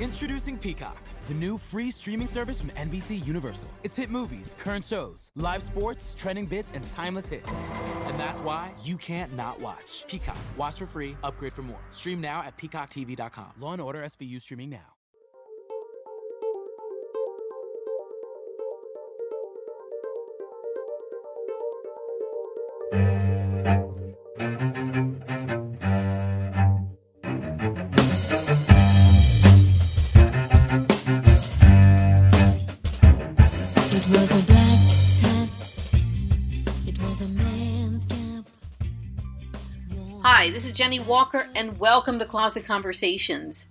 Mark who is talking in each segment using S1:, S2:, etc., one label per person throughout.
S1: Introducing Peacock, the new free streaming service from NBC Universal. It's hit movies, current shows, live sports, trending bits, and timeless hits. And that's why you can't not watch. Peacock. Watch for free. Upgrade for more. Stream now at peacocktv.com. Law & Order SVU streaming now.
S2: Hi, this is Jennie Walker, and welcome to Closet Conversations.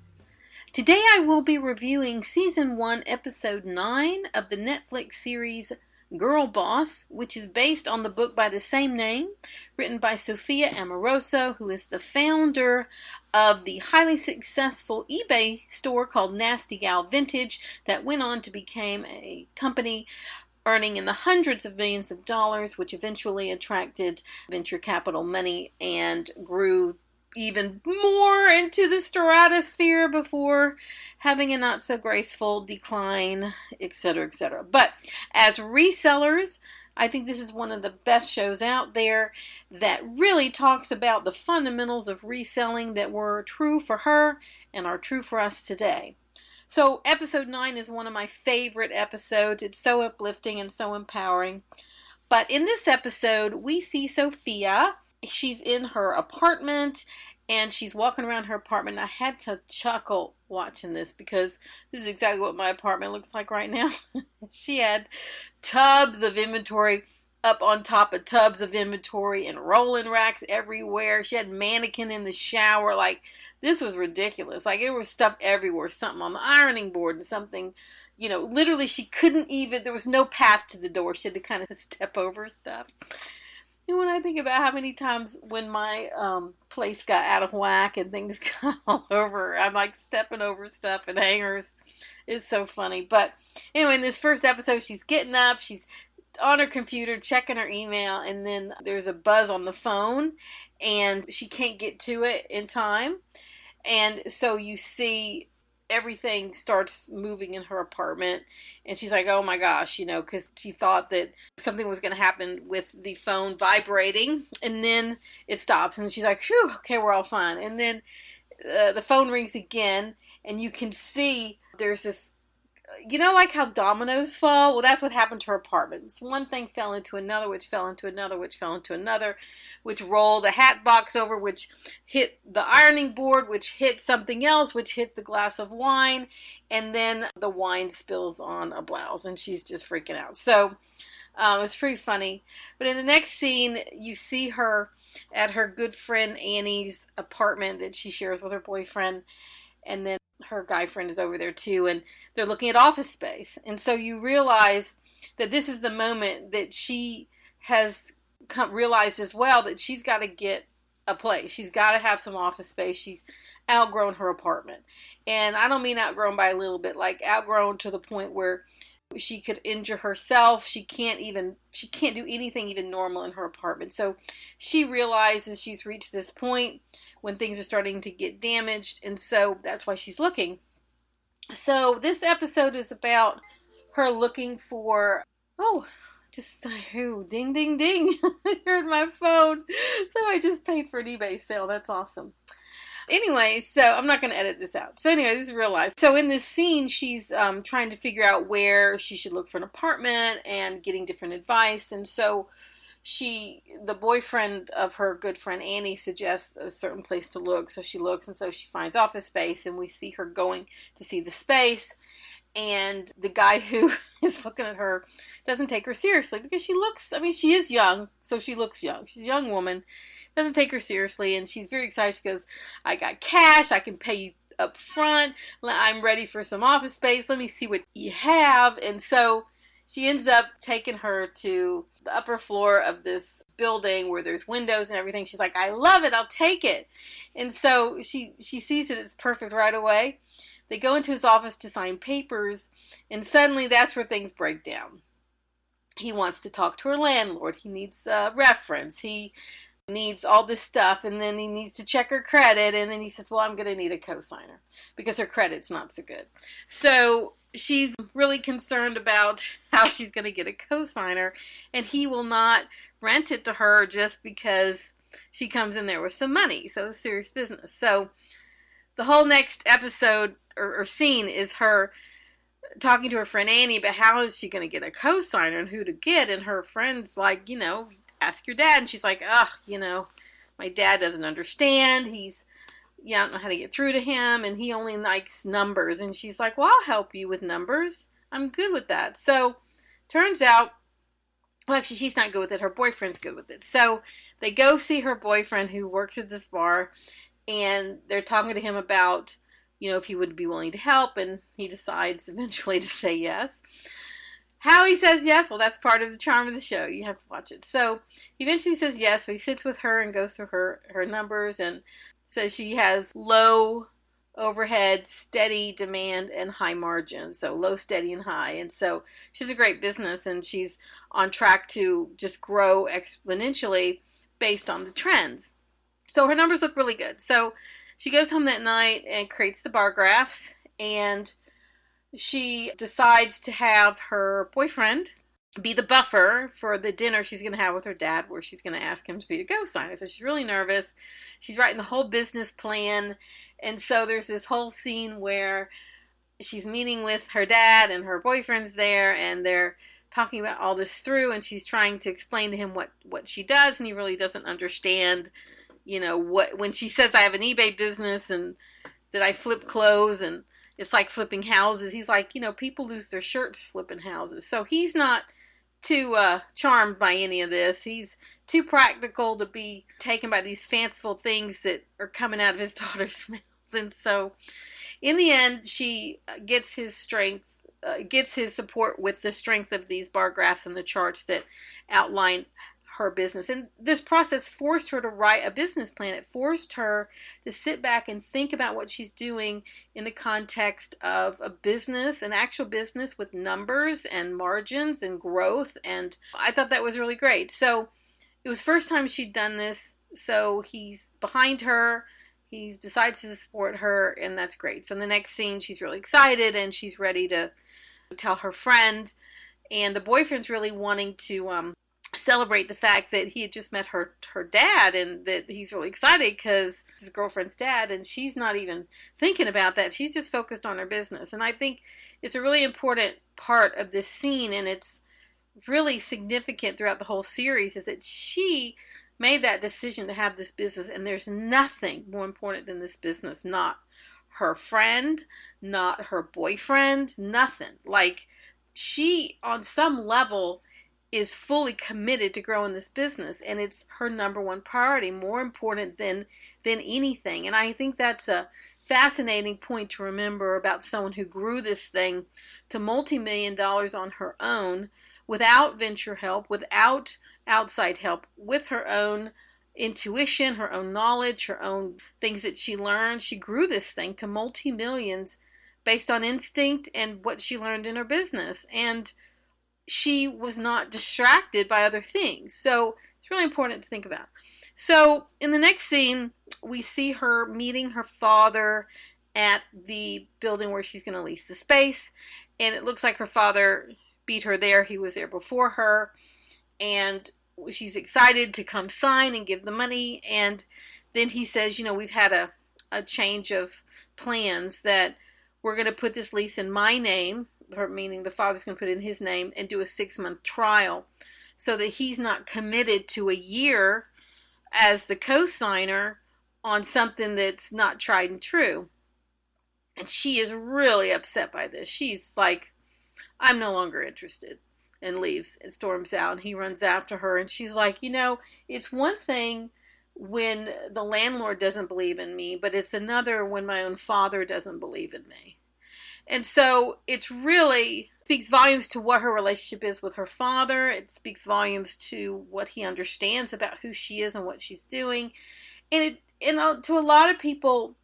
S2: Today I will be reviewing Season 1, Episode 9 of the Netflix series Girlbosss, which is based on the book by the same name, written by Sophia Amoruso, who is the founder of the highly successful eBay store called Nasty Gal Vintage that went on to become a company earning in the hundreds of millions of dollars, which eventually attracted venture capital money and grew even more into the stratosphere before having a not so graceful decline, etc., etc. But as resellers, I think this is one of the best shows out there that really talks about the fundamentals of reselling that were true for her and are true for us today. So episode 9 is one of my favorite episodes. It's so uplifting and so empowering. But in this episode, we see Sophia. She's in her apartment and she's walking around her apartment. I had to chuckle watching this because this is exactly what my apartment looks like right now. She had tubs of inventory up on top of tubs of inventory and rolling racks everywhere. She had mannequin in the shower. Like, this was ridiculous. Like, it was stuff everywhere. Something on the ironing board and something, literally she couldn't even, there was no path to the door. She had to kind of step over stuff. And when I think about how many times when my place got out of whack and things got all over, I'm like stepping over stuff and hangers. It's so funny. But anyway, in this first episode, she's getting up, she's on her computer checking her email, and then there's a buzz on the phone and she can't get to it in time, and so you see everything starts moving in her apartment, and she's like, oh my gosh, because she thought that something was going to happen with the phone vibrating, and then it stops and she's like, phew, okay, we're all fine. And then the phone rings again, and you can see there's this, like how dominoes fall? Well, that's what happened to her apartment. One thing fell into another, which fell into another, which fell into another, which rolled a hat box over, which hit the ironing board, which hit something else, which hit the glass of wine, and then the wine spills on a blouse, and she's just freaking out. So it's pretty funny. But in the next scene, you see her at her good friend Annie's apartment that she shares with her boyfriend, and then her guy friend is over there too, and they're looking at office space. And so you realize that this is the moment that she has realized as well that she's got to get a place. She's got to have some office space. She's outgrown her apartment. And I don't mean outgrown by a little bit, like outgrown to the point where she could injure herself. She can't do anything even normal in her apartment. So she realizes she's reached this point when things are starting to get damaged, and so that's why she's looking. So this episode is about her looking for, ding, ding, ding. I heard my phone. So I just paid for an eBay sale. That's awesome. Anyway, so I'm not going to edit this out. So anyway, this is real life. So in this scene, she's trying to figure out where she should look for an apartment and getting different advice. And so the boyfriend of her good friend Annie suggests a certain place to look. So she looks, and so she finds office space, and we see her going to see the space. And the guy who is looking at her doesn't take her seriously because she is young, so she looks young. She's a young woman. Doesn't take her seriously, and she's very excited. She goes, I got cash, I can pay you up front, I'm ready for some office space, let me see what you have. And so she ends up taking her to the upper floor of this building where there's windows and everything. She's like, I love it, I'll take it. And so she sees that it's perfect right away. They go into his office to sign papers, and suddenly that's where things break down. He wants to talk to her landlord. He needs a reference. He needs all this stuff, and then he needs to check her credit, and then he says, well, I'm going to need a co-signer because her credit's not so good. So she's really concerned about how she's going to get a co-signer, and he will not rent it to her just because she comes in there with some money. So it's serious business. So the whole next episode or scene is her talking to her friend Annie about how is she going to get a co-signer and who to get, and her friend's like, ask your dad. And she's like, my dad doesn't understand. I don't know how to get through to him, and he only likes numbers. And she's like, well, I'll help you with numbers. I'm good with that. So turns out, well, actually, she's not good with it. Her boyfriend's good with it. So they go see her boyfriend who works at this bar, and they're talking to him about, if he would be willing to help, and he decides eventually to say yes. How he says yes, well, that's part of the charm of the show. You have to watch it. So he eventually says yes, so he sits with her and goes through her numbers and says she has low overhead, steady demand, and high margins. So low, steady, and high. And so she's a great business, and she's on track to just grow exponentially based on the trends. So her numbers look really good. So she goes home that night and creates the bar graphs, and she decides to have her boyfriend be the buffer for the dinner she's going to have with her dad, where she's going to ask him to be the co-signer. So she's really nervous. She's writing the whole business plan, and so there's this whole scene where she's meeting with her dad and her boyfriend's there, and they're talking about all this through, and she's trying to explain to him what she does, and he really doesn't understand when she says I have an eBay business and that I flip clothes and it's like flipping houses. He's like, people lose their shirts flipping houses. So he's not too charmed by any of this. He's too practical to be taken by these fanciful things that are coming out of his daughter's mouth. And so in the end, she gets his support with the strength of these bar graphs and the charts that outline her business. And this process forced her to write a business plan. It forced her to sit back and think about what she's doing in the context of a business, an actual business with numbers and margins and growth. And I thought that was really great. So it was the first time she'd done this. So he's behind her. He decides to support her, and that's great. So in the next scene, she's really excited and she's ready to tell her friend. And the boyfriend's really wanting to celebrate the fact that he had just met her dad, and that he's really excited because his girlfriend's dad, and she's not even thinking about that. She's just focused on her business. And I think it's a really important part of this scene, and it's really significant throughout the whole series, is that she made that decision to have this business, and there's nothing more important than this business. Not her friend, not her boyfriend, nothing. Like, she on some level is fully committed to growing this business, and it's her number one priority, more important than anything. And I think that's a fascinating point to remember about someone who grew this thing to multi-million dollars on her own, without venture help, without outside help, with her own intuition, her own knowledge, her own things that she learned. She grew this thing to multi-millions based on instinct and what she learned in her business. And she was not distracted by other things. So it's really important to think about. So in the next scene, we see her meeting her father at the building where she's going to lease the space. And it looks like her father beat her there. He was there before her. And she's excited to come sign and give the money. And then he says, we've had a change of plans, that we're going to put this lease in my name, meaning the father's going to put it in his name, and do a 6-month trial, so that he's not committed to a year as the co-signer on something that's not tried and true. And she is really upset by this. She's like, I'm no longer interested, and leaves and storms out. And he runs after her, and she's like, it's one thing when the landlord doesn't believe in me, but it's another when my own father doesn't believe in me. And so it's really speaks volumes to what her relationship is with her father. It speaks volumes to what he understands about who she is and what she's doing. And to a lot of people,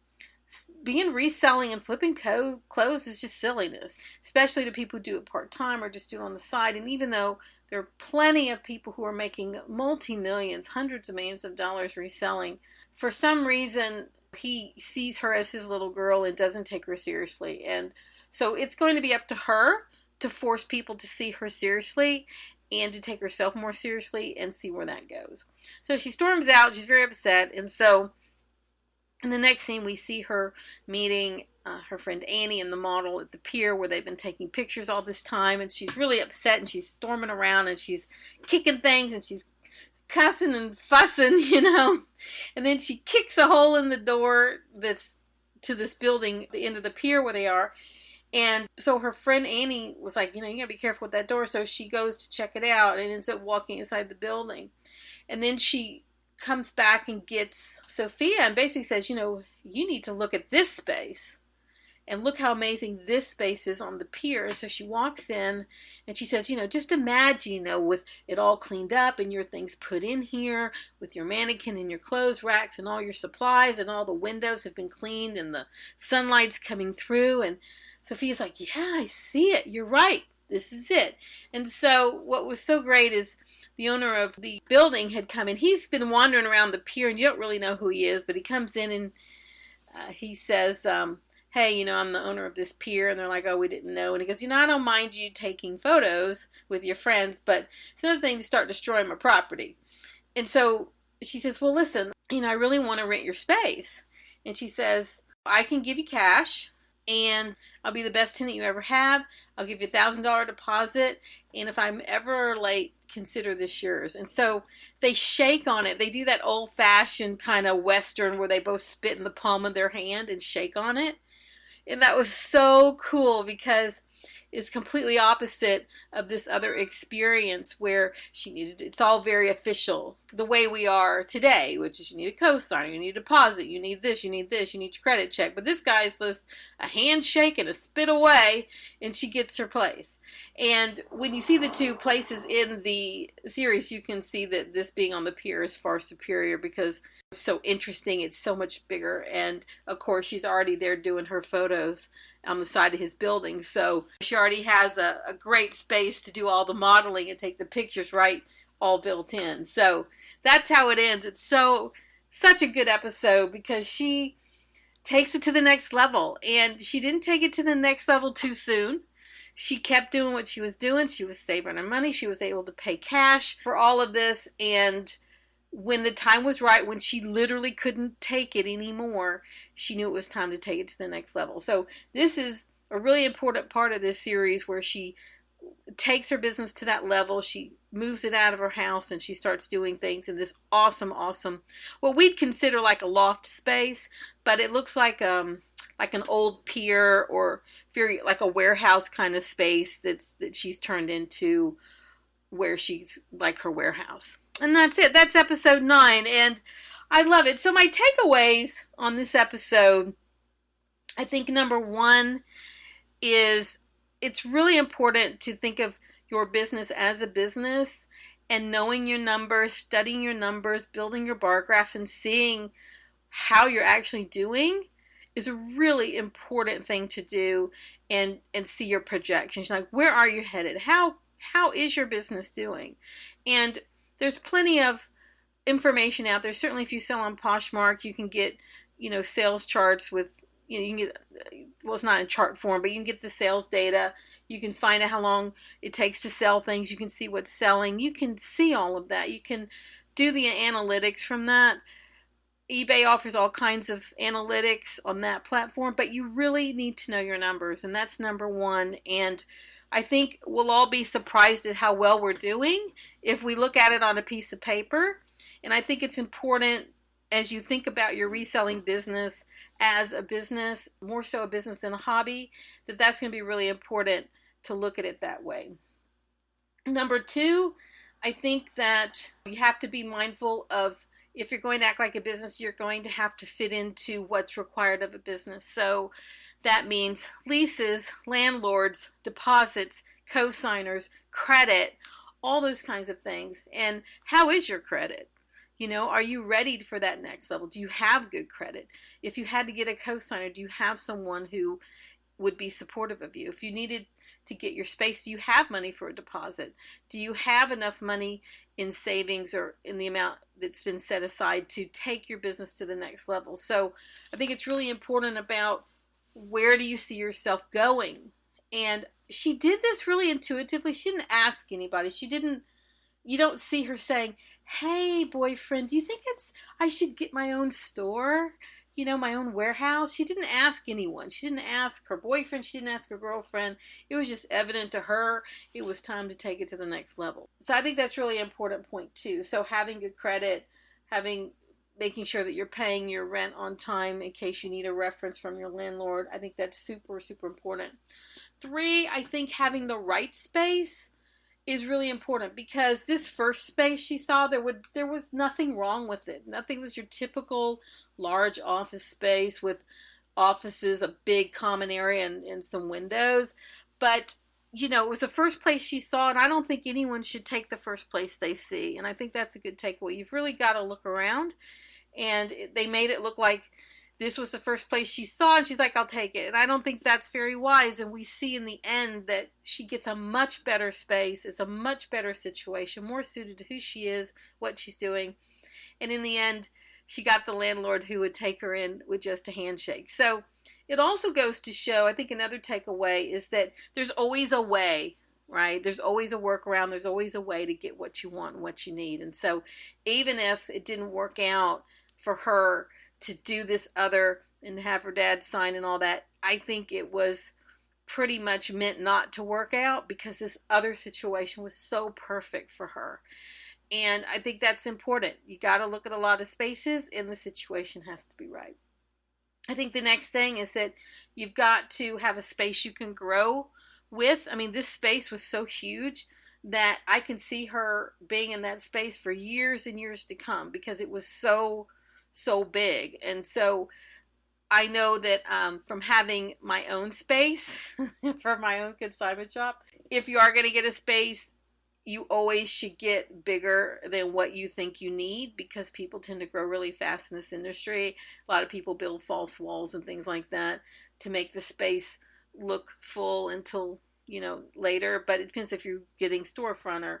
S2: being reselling and flipping clothes is just silliness, especially to people who do it part-time or just do it on the side. And even though there are plenty of people who are making multi-millions, hundreds of millions of dollars reselling, for some reason he sees her as his little girl and doesn't take her seriously. And so it's going to be up to her to force people to see her seriously and to take herself more seriously and see where that goes. So she storms out. She's very upset. And so in the next scene, we see her meeting her friend Annie and the model at the pier where they've been taking pictures all this time. And she's really upset and she's storming around and she's kicking things and she's cussing and fussing, you know. And then she kicks a hole in the door that's to this building, the end of the pier where they are. And so her friend Annie was like, you know, you gotta be careful with that door. So she goes to check it out and ends up walking inside the building. And then she comes back and gets Sophia and basically says, you know, you need to look at this space. And look how amazing this space is on the pier. And so she walks in and she says, you know, just imagine, you know, with it all cleaned up and your things put in here with your mannequin and your clothes racks and all your supplies and all the windows have been cleaned and the sunlight's coming through. And Sophia's like, yeah, I see it. You're right. This is it. And so what was so great is the owner of the building had come in. He's been wandering around the pier and you don't really know who he is, but he comes in and he says, hey, you know, I'm the owner of this pier. And they're like, oh, we didn't know. And he goes, you know, I don't mind you taking photos with your friends, but it's another thing to start destroying my property. And so she says, well, listen, you know, I really want to rent your space. And she says, I can give you cash and I'll be the best tenant you ever have. I'll give you $1,000 deposit. And if I'm ever late, consider this yours. And so they shake on it. They do that old fashioned kind of Western where they both spit in the palm of their hand and shake on it. And that was so cool because it's completely opposite of this other experience where she needed, it's all very official, the way we are today, which is you need a cosigner, you need a deposit, you need this, you need this, you need your credit check. But this guy's just a handshake and a spit away, and she gets her place. And when you see the two places in the series, you can see that this being on the pier is far superior because it's so interesting, it's so much bigger, and of course she's already there doing her photos on the side of his building, so she already has a great space to do all the modeling and take the pictures right, all built in. So that's how it ends. It's such a good episode because she takes it to the next level, and she didn't take it to the next level too soon. She kept doing what she was doing. She was saving her money. She was able to pay cash for all of this, and when the time was right, when she literally couldn't take it anymore, she knew it was time to take it to the next level. So this is a really important part of this series where she takes her business to that level. She moves it out of her house and she starts doing things in this awesome, what we'd consider like a loft space, but it looks like an old pier or very like a warehouse kind of space that she's turned into where she's like her warehouse. And that's it. That's episode 9. And I love it. So my takeaways on this episode, I think number 1 is it's really important to think of your business as a business and knowing your numbers, studying your numbers, building your bar graphs, and seeing how you're actually doing is a really important thing to do and see your projections. Like, where are you headed? How is your business doing? And there's plenty of information out there. Certainly if you sell on Poshmark, you can get, you know, sales charts with, you know, you can get, well, it's not in chart form, but you can get the sales data. You can find out how long it takes to sell things. You can see what's selling. You can see all of that. You can do the analytics from that. eBay offers all kinds of analytics on that platform, but you really need to know your numbers, and that's number 1. And I think we'll all be surprised at how well we're doing if we look at it on a piece of paper. And I think it's important as you think about your reselling business as a business, more so a business than a hobby, that's going to be really important to look at it that way. Number 2, I think that you have to be mindful of, if you're going to act like a business, you're going to have to fit into what's required of a business. So that means leases, landlords, deposits, co-signers, credit, all those kinds of things. And how is your credit? Are you ready for that next level? Do you have good credit? If you had to get a co-signer, do you have someone who would be supportive of you? If you needed to get your space, do you have money for a deposit? Do you have enough money in savings or in the amount that's been set aside to take your business to the next level? So I think it's really important about where do you see yourself going? And she did this really intuitively. She didn't ask anybody. You don't see her saying, hey, boyfriend, do you think I should get my own store? My own warehouse? She didn't ask anyone. She didn't ask her boyfriend. She didn't ask her girlfriend. It was just evident to her it was time to take it to the next level. So I think that's really an important point too. So having good credit, making sure that you're paying your rent on time in case you need a reference from your landlord. I think that's super, super important. 3, I think having the right space is really important, because this first space she saw, there was nothing wrong with it. Nothing was your typical large office space with offices, a big common area, and some windows. But, it was the first place she saw, and I don't think anyone should take the first place they see. And I think that's a good takeaway. You've really got to look around, and they made it look like this was the first place she saw, and she's like, I'll take it. And I don't think that's very wise. And we see in the end that she gets a much better space. It's a much better situation, more suited to who she is, what she's doing. And in the end, she got the landlord who would take her in with just a handshake. So it also goes to show, I think another takeaway is that there's always a way, right? There's always a workaround. There's always a way to get what you want and what you need. And so even if it didn't work out for her to do this other and have her dad sign and all that, I think it was pretty much meant not to work out, because this other situation was so perfect for her. And I think that's important. You got to look at a lot of spaces, and the situation has to be right. I think the next thing is that you've got to have a space you can grow with. I mean, this space was so huge that I can see her being in that space for years and years to come, because it was so big. And so I know that from having my own space for my own consignment shop, if you are going to get a space, you always should get bigger than what you think you need, because people tend to grow really fast in this industry. A lot of people build false walls and things like that to make the space look full until, later. But it depends if you're getting storefront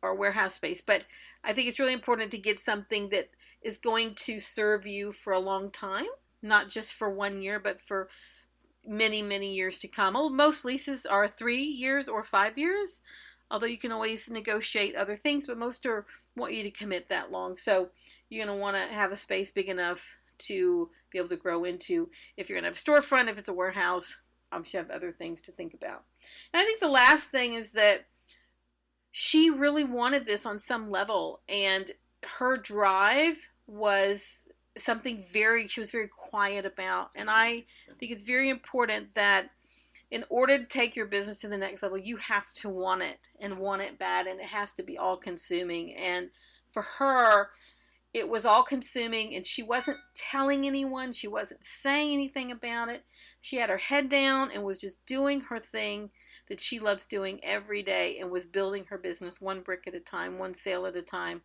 S2: or warehouse space. But I think it's really important to get something that is going to serve you for a long time, not just for 1 year, but for many, many years to come. Most leases are 3 years or 5 years, although you can always negotiate other things, but most want you to commit that long. So you're going to want to have a space big enough to be able to grow into. If you're going to have a storefront, if it's a warehouse, obviously you have other things to think about. And I think the last thing is that she really wanted this on some level, and her drive was something she was very quiet about. And I think it's very important that in order to take your business to the next level, you have to want it, and want it bad, and it has to be all consuming. And for her, it was all consuming, and she wasn't telling anyone. She wasn't saying anything about it. She had her head down and was just doing her thing that she loves doing every day, and was building her business one brick at a time, one sale at a time.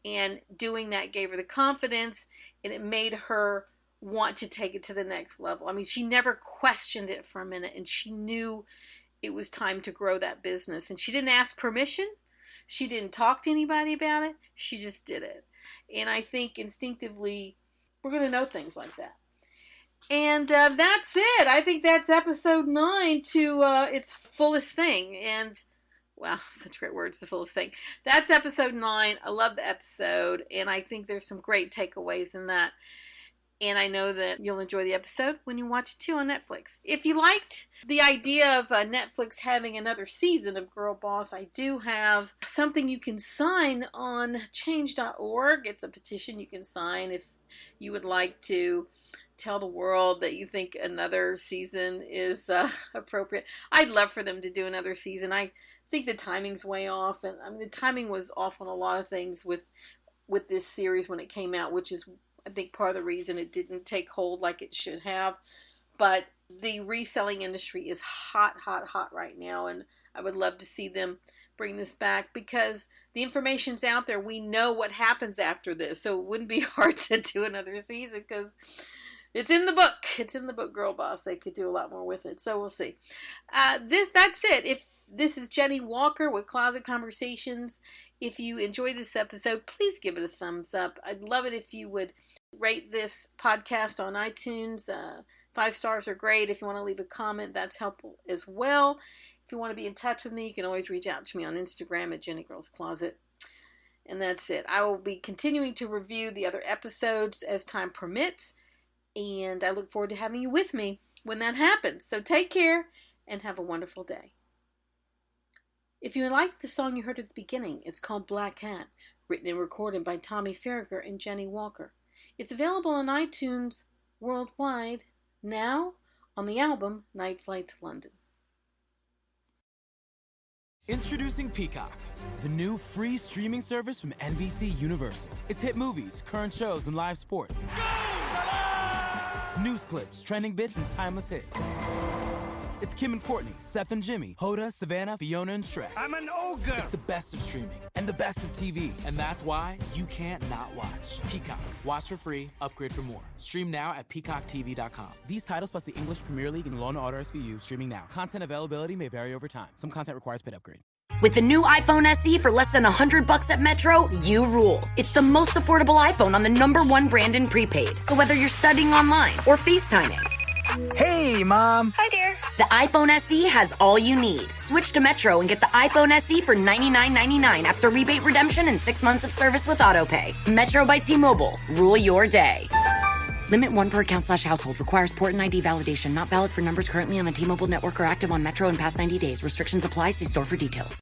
S2: And doing that gave her the confidence, and it made her want to take it to the next level. I mean, she never questioned it for a minute, and she knew it was time to grow that business. And she didn't ask permission. She didn't talk to anybody about it. She just did it. And I think instinctively, we're going to know things like that. And that's it. I think that's episode 9 to its fullest thing. And wow, such great words, the fullest thing. That's episode 9. I love the episode, and I think there's some great takeaways in that. And I know that you'll enjoy the episode when you watch it too on Netflix. If you liked the idea of Netflix having another season of Girlbosss, I do have something you can sign on change.org. It's a petition you can sign if you would like to tell the world that you think another season is appropriate. I'd love for them to do another season. I think the timing's way off, and I mean the timing was off on a lot of things with this series when it came out, which is I think part of the reason it didn't take hold like it should have. But the reselling industry is hot right now, and I would love to see them bring this back because the information's out there. We know what happens after this, so it wouldn't be hard to do another season because it's in the book. It's in the book, Girlbosss. They could do a lot more with it, so we'll see. That's it. This is Jennie Walker with Closet Conversations. If you enjoyed this episode, please give it a thumbs up. I'd love it if you would rate this podcast on iTunes. 5 stars are great. If you want to leave a comment, that's helpful as well. If you want to be in touch with me, you can always reach out to me on Instagram at JennieGirlsCloset. And that's it. I will be continuing to review the other episodes as time permits. And I look forward to having you with me when that happens. So take care and have a wonderful day. If you like the song you heard at the beginning, it's called Black Hat, written and recorded by Tommy Farragher and Jennie Walker. It's available on iTunes worldwide now on the album Night Flight to London.
S1: Introducing Peacock, the new free streaming service from NBC Universal. It's hit movies, current shows, and live sports. News clips, trending bits, and timeless hits. It's Kim and Courtney, Seth and Jimmy, Hoda, Savannah, Fiona, and Shrek.
S3: I'm an ogre!
S1: It's the best of streaming and the best of TV. And that's why you can't not watch. Peacock. Watch for free, upgrade for more. Stream now at peacocktv.com. These titles plus the English Premier League and Law & Order SVU streaming now. Content availability may vary over time. Some content requires paid upgrade.
S4: With the new iPhone SE for less than $100 at Metro, you rule. It's the most affordable iPhone on the #1 brand in prepaid. So whether you're studying online or FaceTiming.
S3: Hey, Mom.
S5: Hi, dear.
S4: The iPhone SE has all you need. Switch to Metro and get the iPhone SE for $99.99 after rebate redemption and 6 months of service with AutoPay. Metro by T-Mobile. Rule your day. Limit 1 per account/household. Requires port and ID validation. Not valid for numbers currently on the T-Mobile network or active on Metro in past 90 days. Restrictions apply. See store for details.